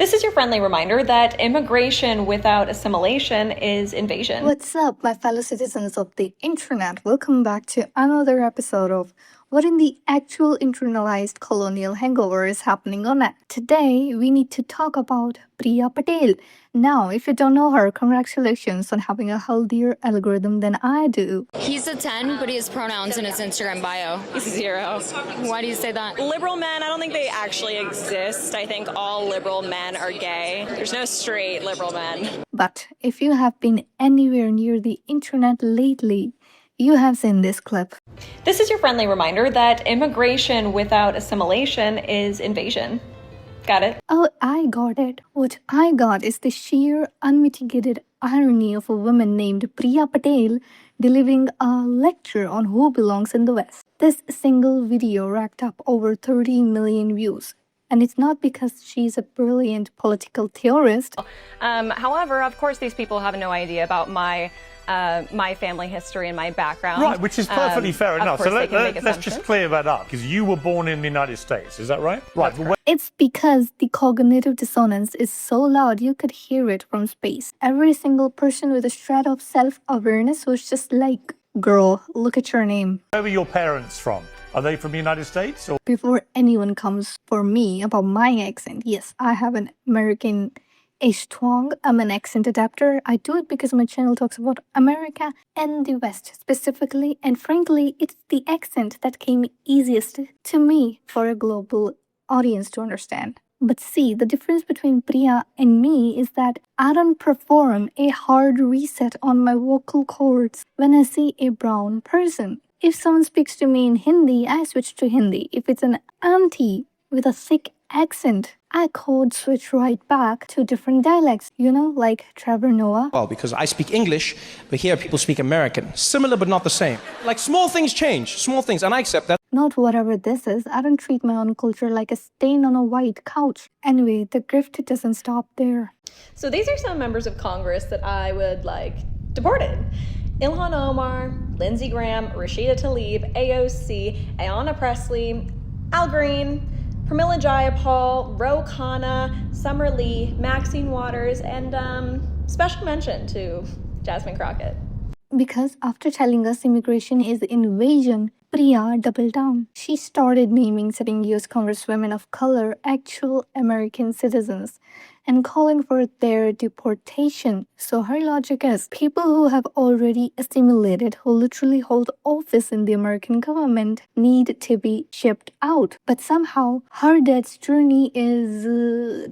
This is your friendly reminder that immigration without assimilation is invasion. What's up, my fellow citizens of the internet? Welcome back to another episode of What in the Actual Internalized Colonial Hangover is Happening on Net. Today, we need to talk about Priya Patel. Now, if you don't know her, congratulations on having a healthier algorithm than I do. He's a 10, but he has pronouns in his Instagram bio. He's 0. Why do you say that? Liberal men, I don't think they actually exist. I think all liberal men are gay. There's no straight liberal men. But if you have been anywhere near the internet lately, you have seen this clip. This is your friendly reminder that immigration without assimilation is invasion. Got it? Oh, I got it. What I got is the sheer, unmitigated irony of a woman named Priya Patel delivering a lecture on who belongs in the West. This single video racked up over 30 million views. And it's not because she's a brilliant political theorist. However, of course, these people have no idea about my family history and my background. Right, which is perfectly fair enough. So let's just clear that up, because you were born in the United States, is that right? Right. It's because the cognitive dissonance is so loud you could hear it from space. Every single person with a shred of self-awareness was just like, girl, look at your name. Where were your parents from? Are they from the United States? Or? Before anyone comes for me about my accent, yes, I have an American-ish twang. I'm an accent adapter. I do it because my channel talks about America and the West specifically. And frankly, it's the accent that came easiest to me for a global audience to understand. But see, the difference between Priya and me is that I don't perform a hard reset on my vocal cords when I see a brown person. If someone speaks to me in Hindi, I switch to Hindi. If it's an auntie with a thick accent, I code switch right back to different dialects, like Trevor Noah. Well, because I speak English, but here people speak American. Similar but not the same. Like small things change, small things, and I accept that. Not whatever this is. I don't treat my own culture like a stain on a white couch. Anyway, the grift doesn't stop there. So these are some members of Congress that I would like deported. Ilhan Omar, Lindsey Graham, Rashida Tlaib, AOC, Ayanna Pressley, Al Green, Pramila Jayapal, Ro Khanna, Summer Lee, Maxine Waters, and special mention to Jasmine Crockett. Because after telling us immigration is invasion, Priya doubled down. She started naming sitting US congresswomen of color actual American citizens and calling for their deportation. So her logic is people who have already assimilated, who literally hold office in the American government, need to be shipped out. But somehow her dad's journey is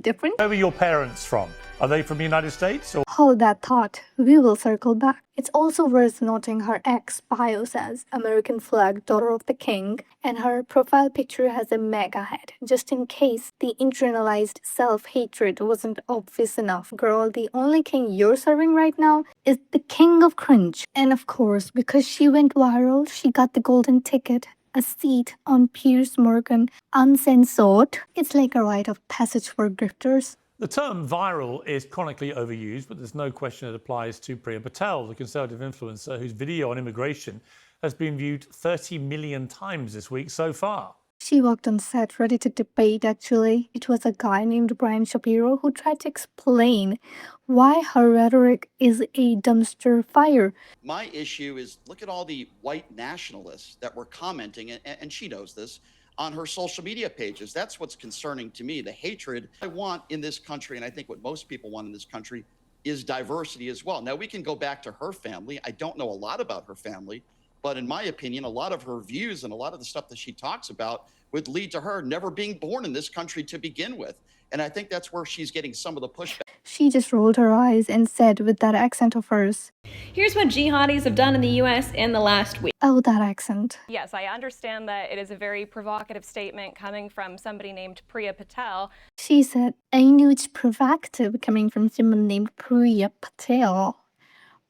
different. Where were your parents from? Are they from the United States? Or? Hold that thought. We will circle back. It's also worth noting her ex bio says American flag, daughter of the king, and her profile picture has a mega head, just in case the internalized self-hatred wasn't obvious enough. Girl, the only king you're serving right now is the king of cringe. And of course, because she went viral, she got the golden ticket, a seat on Piers Morgan, uncensored. It's like a rite of passage for grifters. The term viral is chronically overused, but there's no question it applies to Priya Patel, the Conservative influencer whose video on immigration has been viewed 30 million times this week so far. She walked on set ready to debate, actually. It was a guy named Brian Shapiro who tried to explain why her rhetoric is a dumpster fire. My issue is, look at all the white nationalists that were commenting, and she knows this, on her social media pages. That's what's concerning to me. The hatred I want in this country, and I think what most people want in this country, is diversity as well. Now, we can go back to her family. I don't know a lot about her family, but in my opinion, a lot of her views and a lot of the stuff that she talks about would lead to her never being born in this country to begin with. And I think that's where she's getting some of the pushback. She just rolled her eyes and said with that accent of hers, Here's what jihadis have done in the US in the last week. oh, that accent. Yes, I understand that it is a very provocative statement coming from somebody named Priya Patel. She said, I knew it's provocative coming from someone named Priya Patel.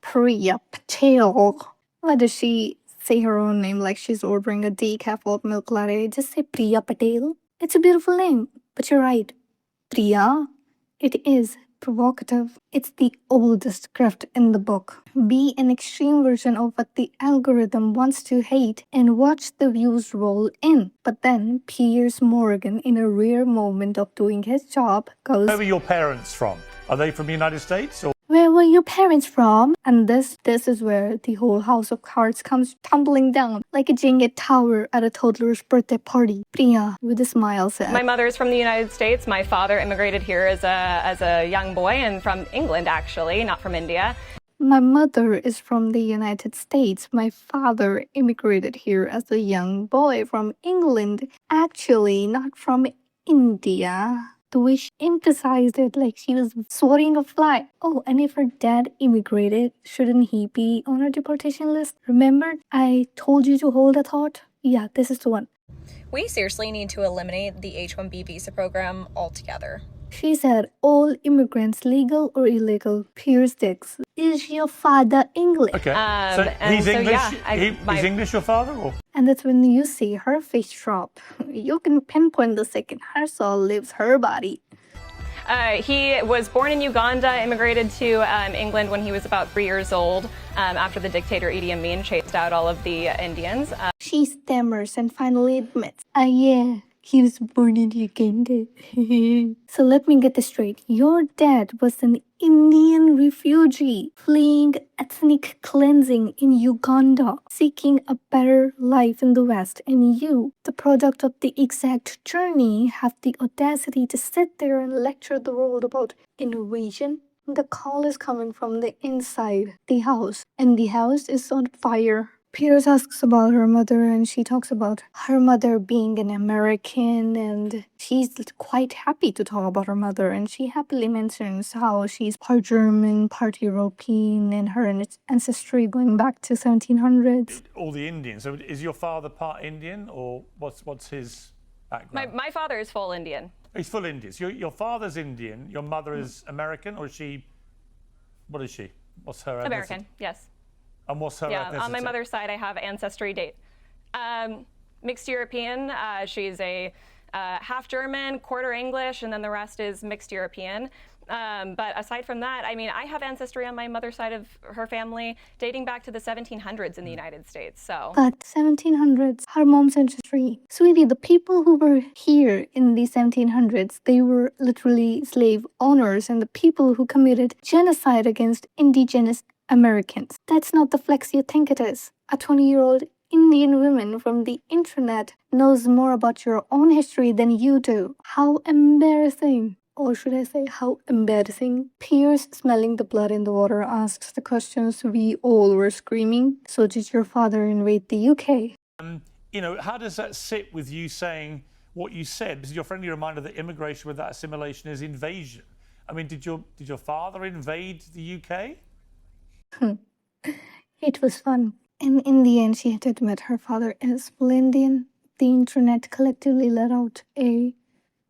Priya Patel. Why does she say her own name like she's ordering a decaf oat milk latte? Just say Priya Patel. It's a beautiful name, but you're right. Priya, it is provocative. It's the oldest grift in the book. Be an extreme version of what the algorithm wants to hate and watch the views roll in. But then Piers Morgan, in a rare moment of doing his job, goes, Where were your parents from? Are they from the United States or? "Where were your parents from?" And this is where the whole house of cards comes tumbling down like a Jenga tower at a toddler's birthday party. Priya, with a smile, said, My mother is from the United States. My father immigrated here as a young boy and from England, actually, not from India. "My mother is from the United States. My father immigrated here as a young boy from England. Actually, not from India." The way she emphasized it like she was swatting a fly. Oh, and if her dad immigrated, shouldn't he be on a deportation list? Remember, I told you to hold a thought? Yeah, this is the one. We seriously need to eliminate the H-1B visa program altogether. She said, "All immigrants, legal or illegal." Piers Dix, "Is your father English?" Okay, and he's so, English. yeah, He's English, your father, or? And that's when you see her face drop. You can pinpoint the second her soul leaves her body. He was born in Uganda, immigrated to England when he was about 3 years old after the dictator Idi Amin chased out all of the Indians. She stammers and finally admits, yeah, he was born in Uganda." So let me get this straight. Your dad was an Indian refugee fleeing ethnic cleansing in Uganda, seeking a better life in the West. And you, the product of the exact journey, have the audacity to sit there and lecture the world about invasion. The call is coming from the inside the house, and the house is on fire. Piers asks about her mother, and she talks about her mother being an American, and she's quite happy to talk about her mother, and she happily mentions how she's part German, part European, and her ancestry going back to 1700s. All the Indians. So is your father part Indian, or what's his background? My father is full Indian. He's full Indian. So your father's Indian, your mother is American, or is she? What is she? What's her ethnicity? American, yes. And what's her ethnicity? On my mother's side, I have ancestry date. Mixed European. She's a half German, quarter English, and then the rest is mixed European. But aside from that, I mean, I have ancestry on my mother's side of her family dating back to the 1700s in the United States. So. But 1700s, her mom's ancestry. Sweetie, the people who were here in the 1700s, they were literally slave owners and the people who committed genocide against indigenous Americans. That's not the flex you think it is. A 20-year-old Indian woman from the internet knows more about your own history than you do. How embarrassing. Or should I say, how embarrassing? Piers, smelling the blood in the water, asks the questions we all were screaming. So did your father invade the UK? How does that sit with you saying what you said? This is your friendly reminder that immigration without assimilation is invasion. I mean, did your father invade the UK? It was fun. And in the end, she had to admit her father is full Indian. The internet collectively let out a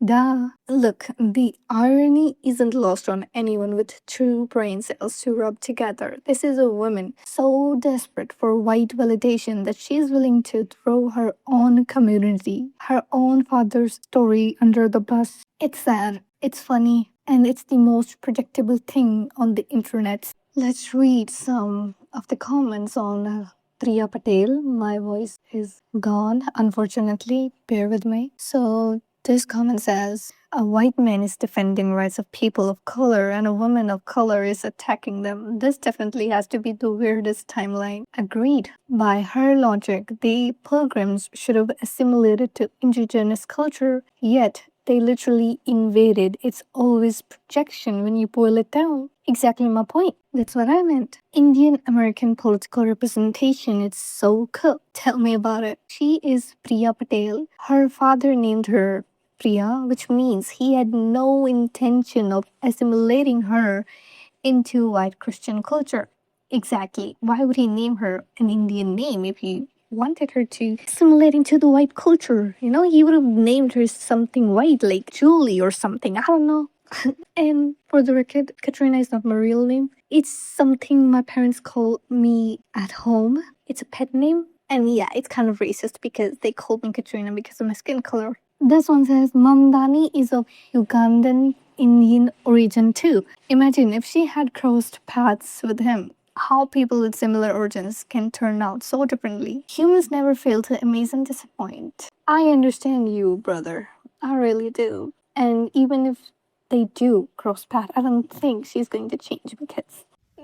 duh. Look, the irony isn't lost on anyone with true brain cells to rub together. This is a woman so desperate for white validation that she's willing to throw her own community, her own father's story under the bus. It's sad, it's funny, and it's the most predictable thing on the internet. Let's read some of the comments on Priya Patel. My voice is gone, unfortunately. Bear with me. So this comment says, a white man is defending rights of people of color and a woman of color is attacking them. This definitely has to be the weirdest timeline. Agreed. By her logic, the pilgrims should have assimilated to indigenous culture, yet they literally invaded. It's always projection when you boil it down. Exactly my point. That's what I meant. Indian American political representation is so cool. Tell me about it. She is Priya Patel. Her father named her Priya, which means he had no intention of assimilating her into white Christian culture. Exactly. Why would he name her an Indian name if he wanted her to assimilate into the white culture? You know, he would have named her something white, like Julie or something. I don't know. And for the record, Katrina is not my real name. It's something my parents call me at home. It's a pet name. And yeah, it's kind of racist because they called me Katrina because of my skin color. This one says, Mamdani is of Ugandan Indian origin. region too. Imagine if she had crossed paths with him. How people with similar origins can turn out so differently. Humans never fail to amaze and disappoint. I understand you, brother. I really do. And even if they do cross paths, I don't think she's going to change because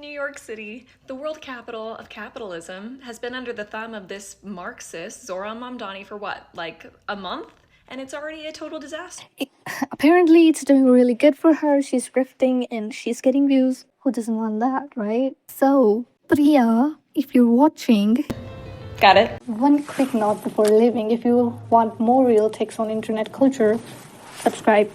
New York City, the world capital of capitalism, has been under the thumb of this Marxist, Zoran Mamdani, for what, like a month? And it's already a total disaster. apparently it's doing really good for her. She's grifting and she's getting views. Who doesn't want that, right? So, Priya, if you're watching, Got it. one quick note before leaving. If you want more real takes on internet culture, subscribe.